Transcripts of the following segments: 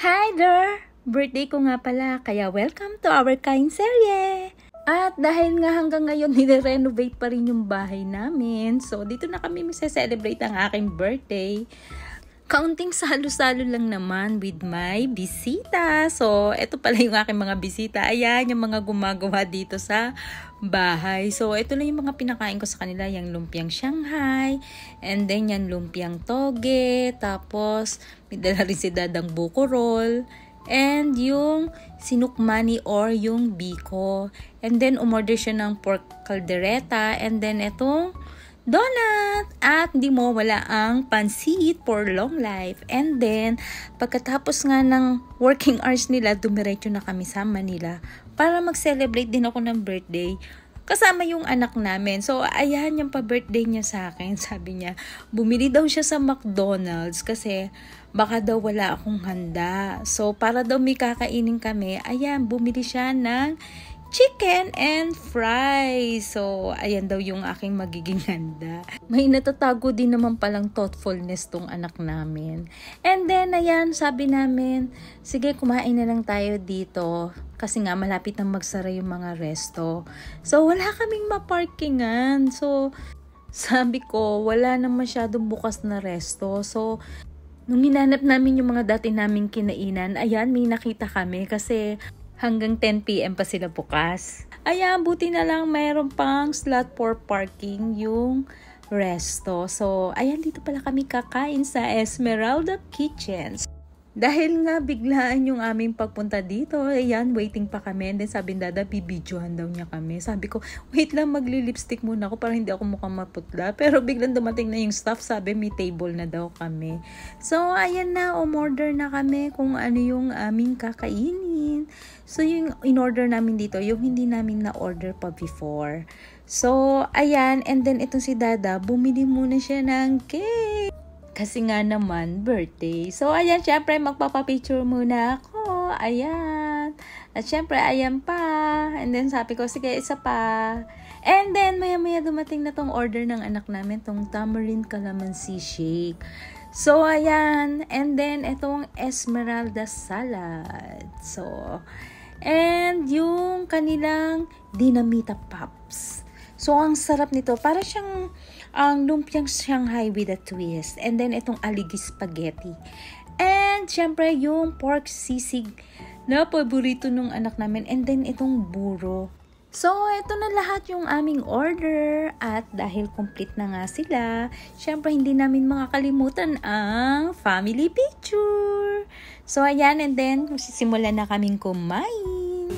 Hi there! Birthday ko nga pala, kaya welcome to our kain serye! At dahil nga hanggang ngayon nire-renovate pa rin yung bahay namin, so dito na kami celebrate ang aking birthday. Kaunting salo-salo lang naman with my bisita. So, eto pala yung aking mga bisita. Ayan, yung mga gumagawa dito sa bahay. So, eto lang yung mga pinakain ko sa kanila. Yung lumpiang Shanghai. And then, yung lumpiang toge. Tapos, may dala rin si Dadang buko roll. And yung sinukmani or yung biko. And then, umorder siya ng pork caldereta. And then, etong donut! At hindi mo wala ang pansit for long life. And then, pagkatapos nga ng working hours nila, dumiretso na kami sa Manila para mag-celebrate din ako ng birthday. Kasama yung anak namin. So, ayan yung pa-birthday niya sa akin. Sabi niya, bumili daw siya sa McDonald's kasi baka daw wala akong handa. So, para daw may kakainin kami, ayan, bumili siya ng chicken and fries. So, ayan daw yung aking magiging handa. May natatago din naman palang thoughtfulness tong anak namin. And then, ayan, sabi namin, sige, kumain na lang tayo dito. Kasi nga, malapit na magsara yung mga resto. So, wala kaming maparkingan. So, sabi ko, wala na masyadong bukas na resto. So, nung hinanap namin yung mga dati naming kinainan, ayan, may nakita kami kasi hanggang 10 PM pa sila bukas. Ayan, buti na lang mayroon pang slot for parking yung resto. So, ayan, dito pala kami kakain sa Esmeralda Kitchens. Dahil nga biglaan yung aming pagpunta dito, ayan, waiting pa kami. And then sabi ni Dada, bibidyohan daw niya kami. Sabi ko, wait lang, magli-lipstick muna ako para hindi ako mukhang maputla. Pero biglang dumating na yung staff, sabi may table na daw kami. So, ayan na, umorder na kami kung ano yung aming kakainin. So, yung in-order namin dito, yung hindi namin na-order pa before. So, ayan, and then itong si Dada, bumili muna siya ng cake. Kasi nga naman, birthday. So, ayan, syempre, magpapapicture muna ako. Ayan. At syempre, ayan pa. And then, sabi ko, sige, isa pa. And then, maya-maya dumating na tong order ng anak namin, tong tamarind calamansi shake. So, ayan. And then, itong Esmeralda salad. So, and yung kanilang dinamita pops. So, ang sarap nito. Para siyang ang lumpiang Shanghai with a twist. And then, itong aligi spaghetti. And, syempre, yung pork sisig na paborito nung anak namin. And then, itong buro. So, ito na lahat yung aming order. At dahil complete na nga sila, syempre, hindi namin makakalimutan ang family picture. So, ayan. And then, simulan na kaming kumain.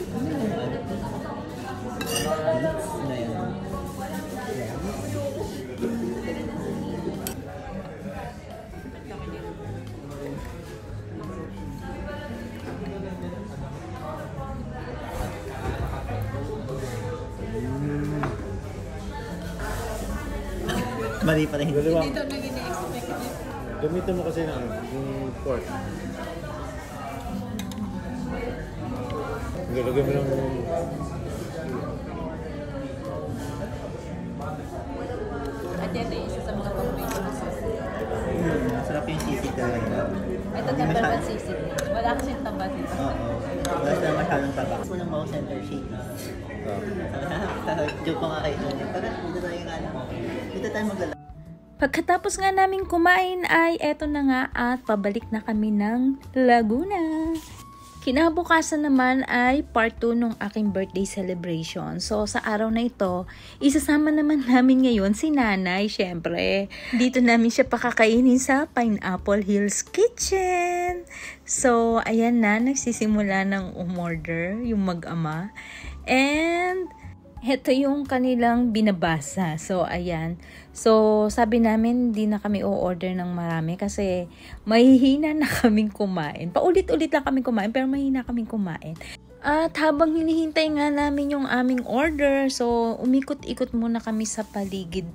Mali pa rin. Hindi daw naging na-expect. Gamitin mo kasi ng yung pork. Lagyan mo ng... At ito yung isa sa mga paborito na sauce. Masarap yung sisig talaga. Ito number 1 sisig. Wala kasing taba dito. Oo. Wala sila masyadong tabak. Gusto ng mga center shake. Joke ko nga kayo. Dito tayo nga lang. Dito tayo maglalaro. Pagkatapos nga namin kumain ay eto na nga at pabalik na kami ng Laguna. Kinabukasan naman ay part 2 ng aking birthday celebration. So sa araw na ito, isasama naman namin ngayon si Nanay, syempre. Dito namin siya pakakainin sa Pineapple Hills Kitchen. So ayan na, nagsisimula ng umorder yung mag-ama. And ito yung kanilang binabasa. So, ayan. So, sabi namin, di na kami o-order ng marami kasi mahihina na kaming kumain. Paulit-ulit lang kaming kumain, pero mahihina kaming kumain. At habang hinihintay nga namin yung aming order, so, umikot-ikot muna kami sa paligid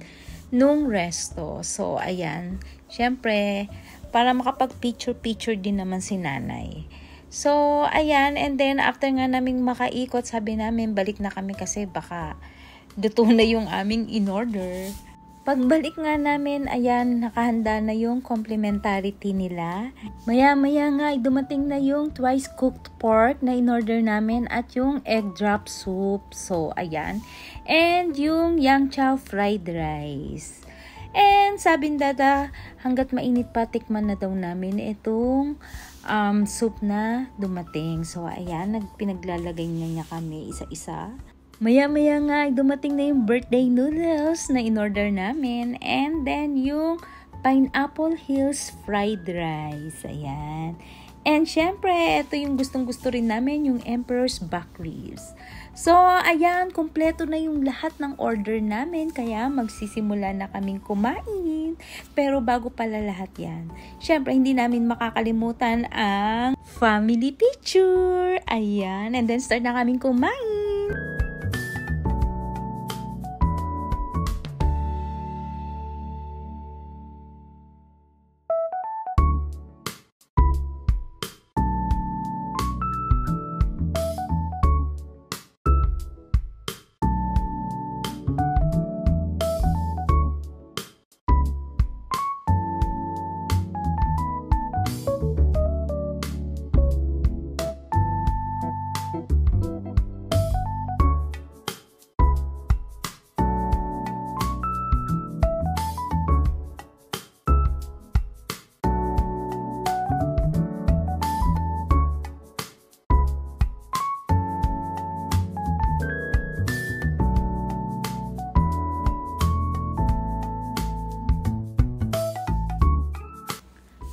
nung resto. So, ayan. Siyempre, para makapag-picture-picture din naman si Nanay. So, ayan, and then after nga naming makaikot, sabi namin balik na kami kasi baka luto na yung aming in-order. Pagbalik nga namin, ayan, nakahanda na yung complimentary tea nila. Maya-maya nga, dumating na yung twice cooked pork na in-order namin at yung egg drop soup. So, ayan. And yung yang chow fried rice. And sabi ni Dada, hanggat mainit pa, tikman na daw namin itong soup na dumating. So, ayan, pinaglalagay niya kami isa-isa. Maya-maya nga, dumating na yung birthday noodles na in-order namin. And then, yung Pineapple Hills fried rice. Ayan. And syempre, ito yung gustong-gusto rin namin, yung Emperor's back ribs. So, ayan, kumpleto na yung lahat ng order namin. Kaya, magsisimula na kaming kumain. Pero bago pala lahat yan, syempre, hindi namin makakalimutan ang family picture. Ayan. And then, start na kaming kumain.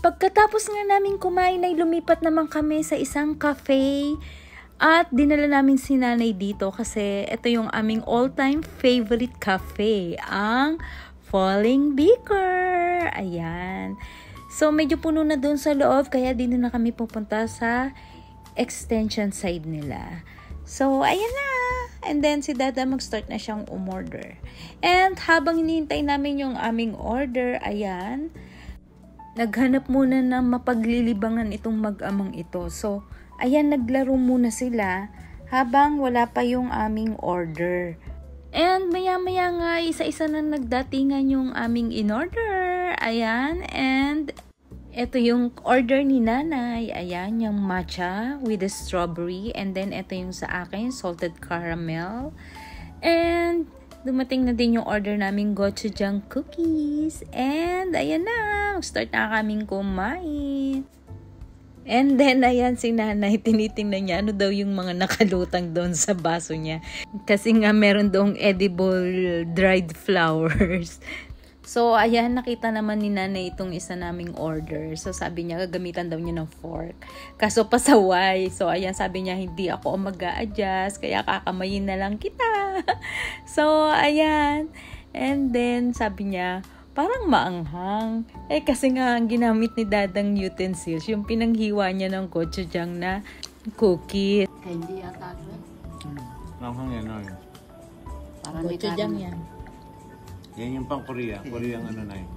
Pagkatapos nga namin kumain ay lumipat naman kami sa isang cafe at dinala namin si nanay dito kasi ito yung aming all-time favorite cafe, ang Falling Beaker. Ayan. So medyo puno na dun sa loob kaya dito na kami pupunta sa extension side nila. So ayan na. And then si Dada mag-start na siyang umorder. And habang hinihintay namin yung aming order, ayan, naghanap muna ng mapaglilibangan itong mag-amang ito. So, ayan, naglaro muna sila habang wala pa yung aming order. And maya-maya nga, isa-isa na nagdatingan yung aming in-order. Ayan, and ito yung order ni nanay. Ayan, yung matcha with the strawberry. And then, ito yung sa akin, salted caramel. And dumating na din yung order naming gochujang cookies. And, ayan na. Start na kaming kumain. And then, ayan si nanay, tinitingnan niya ano daw yung mga nakalutang doon sa baso niya. Kasi nga, meron doong edible dried flowers. So, ayan, nakita naman ni nanay itong isa naming order. So, sabi niya, gagamitan daw niya ng fork. Kaso, pasaway. So, ayan, sabi niya, hindi ako mag-a-adjust. Kaya, kakamayin na lang kita. So, ayan. And then, sabi niya, parang maanghang. Kasi nga, ang ginamit ni Dadang utensils, yung pinanghiwa niya ng gochujang na cookie. Kaya hindi yata ito. Maanghang yan, no? Parang may Gochujang karne. yan. Yan yung pang Korea. Koreang ano na yun.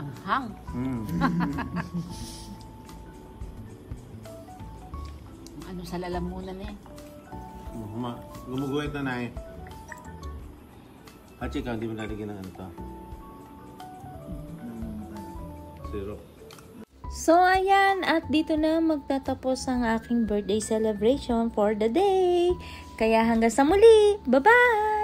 Ang hang. Ano sa lalamunan eh. Gumuguhit na na eh. At ikaw, hindi mo lalagyan ng ano to. Syrup. So, ayan. At dito na magtatapos ang aking birthday celebration for the day. Kaya hanggang sa muli. Bye-bye!